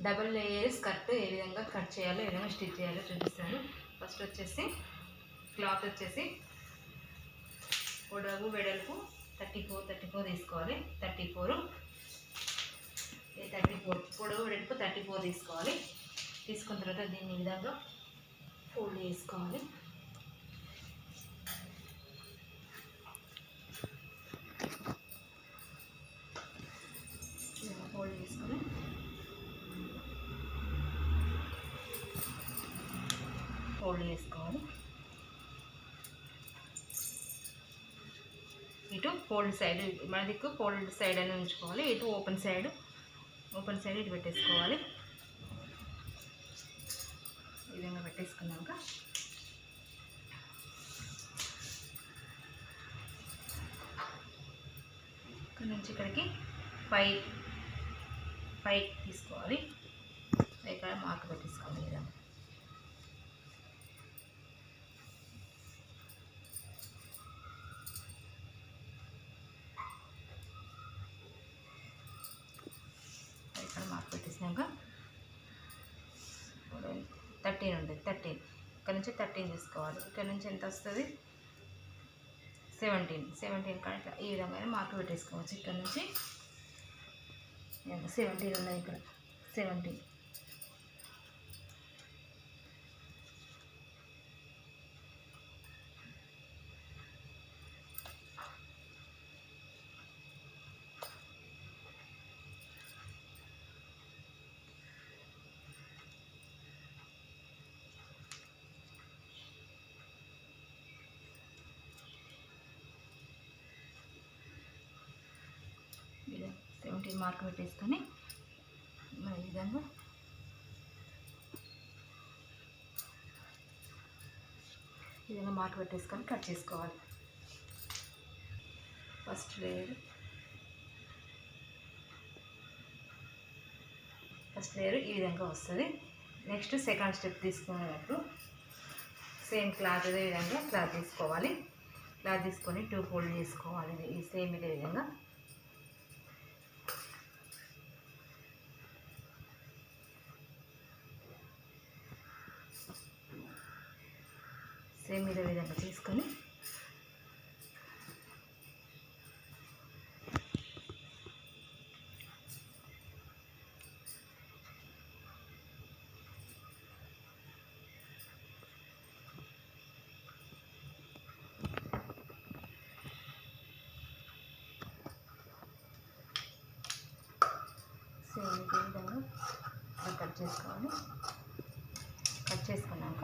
Double layer skirt ఏ విధంగా cut చేయాలో, ఏ విధంగా స్టిచ్ చేయాలో చూపిస్తాను. ఫస్ట్ వచ్చేసి క్లాత్ వచ్చేసి పొడవు వెడల్పు 34 తీసుకోవాలి. 34 పొడవు వెడల్పు 34 తీసుకోవాలి. తీసుకున్న తర్వాత దీన్ని ఈ విధంగా ఫోల్డ్ చేసుకోవాలి. ఫోల్డ్ చేసుకొని ఇటు ఫోల్డ్ సైడ్, మన దిక్కు ఫోల్డ్ సైడ్ అని ఉంచుకోవాలి. ఇటు ఓపెన్ సైడ్ ఇటు పెట్టేసుకోవాలి. ఈ విధంగా పెట్టేసుకున్నాక ఇక్కడ నుంచి ఇక్కడికి 5 తీసుకోవాలి. ఇక్కడ మార్క్ పెట్టేసుకోవాలి. ఈ విధంగా మార్క్ పెట్టేసినాక 13 ఉంటుంది. 13 ఇక్కడ నుంచి 13 తీసుకోవాలి. ఇక్కడ నుంచి ఎంత వస్తుంది? 17 కానీ ఈ విధంగా మార్క్ పెట్టేసుకోవచ్చు. ఇక్కడ నుంచి 17 ఉన్నాయి. ఇక్కడ 17 మార్క్ పెట్టేసుకొని ఈ విధంగా మార్క్ పెట్టేసుకొని కట్ చేసుకోవాలి. ఫస్ట్ లేయర్ ఈ విధంగా వస్తుంది. నెక్స్ట్ సెకండ్ స్టెప్ తీసుకునేటప్పుడు సేమ్ క్లాత్ అదే విధంగా క్లాత్ తీసుకోవాలి. క్లాత్ తీసుకొని 2 ఫోల్డ్ చేసుకోవాలి. ఈ సేమ్ ఇదే విధంగా ఇదే విధంగా తీసుకొని సేమ్ ఇదే విధంగా కట్ చేసుకోవాలి. కట్ చేసుకున్నాక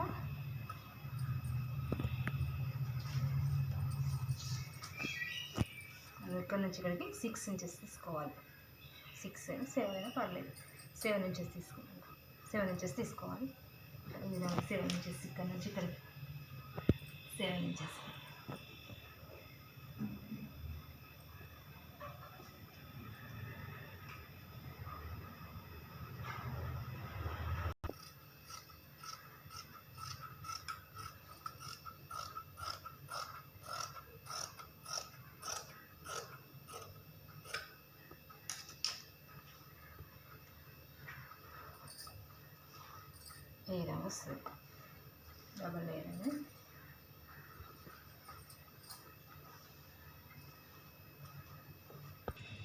ఇక్కడ నుంచి ఇక్కడికి 6 ఇంచెస్ తీసుకోవాలి. 6 అయినా 7 అయినా పర్లేదు. 7 ఇంచెస్ తీసుకున్నాను. 7 ఇంచెస్ తీసుకోవాలి. ఈ విధంగా 7 ఇంచెస్ ఇక్కడ నుంచి ఇక్కడికి 7 ఇంచెస్. ఈ విధంగా వస్తుంది డబల్ లేయర్ అనేది.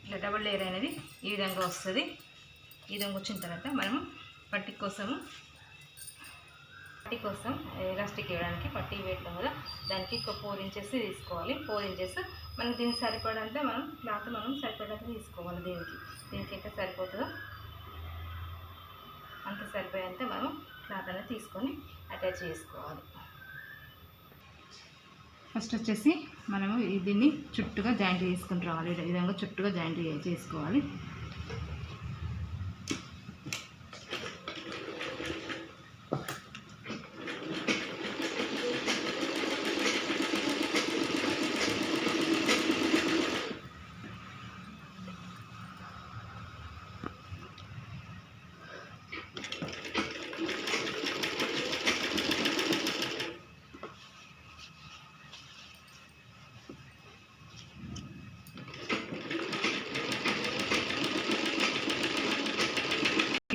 ఇట్లా డబల్ లేయర్ అనేది ఈ విధంగా వస్తుంది. ఈ విధంగా వచ్చిన తర్వాత మనం పట్టీ కోసం ఎలాస్టిక్ వేయడానికి పట్టీ వేయడం కదా, దానికి ఒక 4 ఇంచెస్ తీసుకోవాలి. 4 ఇంచెస్ మనకి దీనికి సరిపడంత క్లాత్ సరిపడంత తీసుకోవాలి. దీనికి ఎంత సరిపోతుందో అంత సరిపోయేంత మనం క్లాత్ అనేది తీసుకొని అటాచ్ చేసుకోవాలి. ఫస్ట్ వచ్చేసి మనము దీన్ని చుట్టుగా జాయింట్ చేసుకుని రావాలి. ఈ విధంగా చుట్టుగా జాయింట్ చేసుకోవాలి.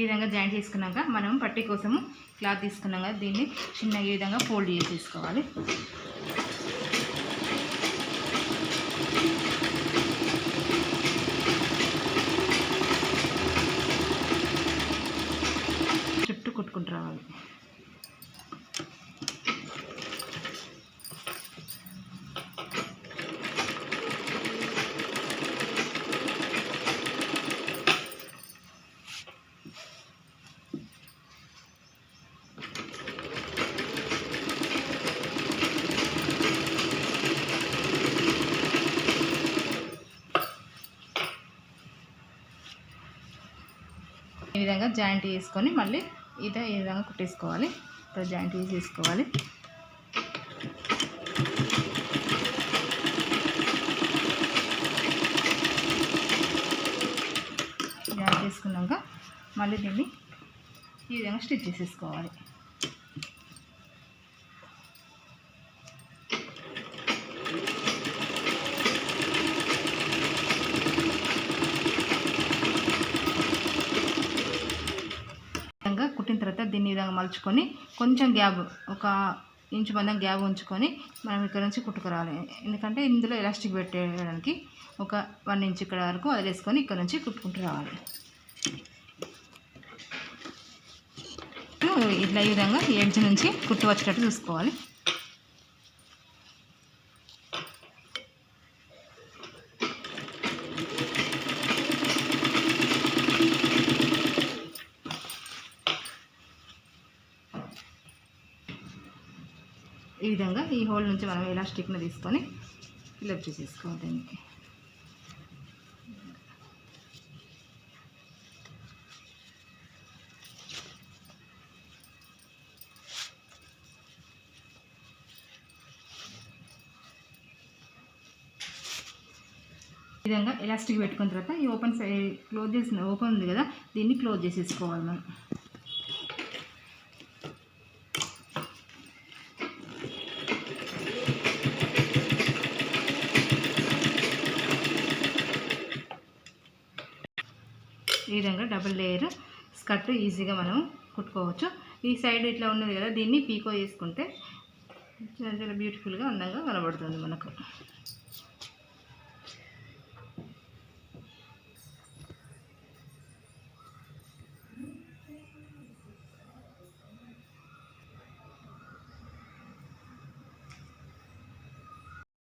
విధంగా జాయింట్ చేసుకున్నాక మనం పట్టీ కోసము క్లాత్ తీసుకున్నాం కదా, దీన్ని చిన్నగా ఈ విధంగా ఫోల్డ్ చేసేసుకోవాలి. చుట్టూ కుట్టుకుంటూ రావాలి. ఈ విధంగా జాయింట్ చేసుకొని మళ్ళీ ఈ విధంగా కుట్టేసుకోవాలి. ఇప్పుడు జాయింట్ వేసేసుకోవాలి. జాయింట్ చేసుకున్నాక మళ్ళీ దీన్ని ఈ విధంగా స్టిచ్ చేసేసుకోవాలి. కుట్టిన తర్వాత దీన్ని విధంగా మలుచుకొని కొంచెం గ్యాప్, 1 ఇంచు మందం గ్యాప్ ఉంచుకొని మనం ఇక్కడ నుంచి కుట్టుకురావాలి. ఎందుకంటే ఇందులో ఎలాస్టిక్ పెట్టేయడానికి 1 ఇంచ్ ఇక్కడ వరకు వదిలేసుకొని ఇక్కడ నుంచి కుట్టుకుంటూ రావాలి. ఇట్లా ఈ విధంగా ఎడ్జ్ నుంచి కుట్టు వచ్చేటట్టు చూసుకోవాలి. ఈ విధంగా ఈ హోల్ నుంచి మనం ఎలాస్టిక్ని తీసుకొని ఫిల్అప్ చేసేసుకోవాలి. దీనికి ఈ విధంగా ఎలాస్టిక్ పెట్టుకున్న తర్వాత ఈ ఓపెన్ సైడ్ ఓపెన్ ఉంది కదా, దీన్ని క్లోజ్ చేసేసుకోవాలి మనం. ఈ విధంగా డబుల్ లేయర్ స్కర్ట్ ఈజీగా మనం కుట్టుకోవచ్చు. ఈ సైడ్ ఇట్లా ఉన్నది కదా, దీన్ని పీకో చేసుకుంటే చాలా బ్యూటిఫుల్గా అందంగా కనబడుతుంది మనకు.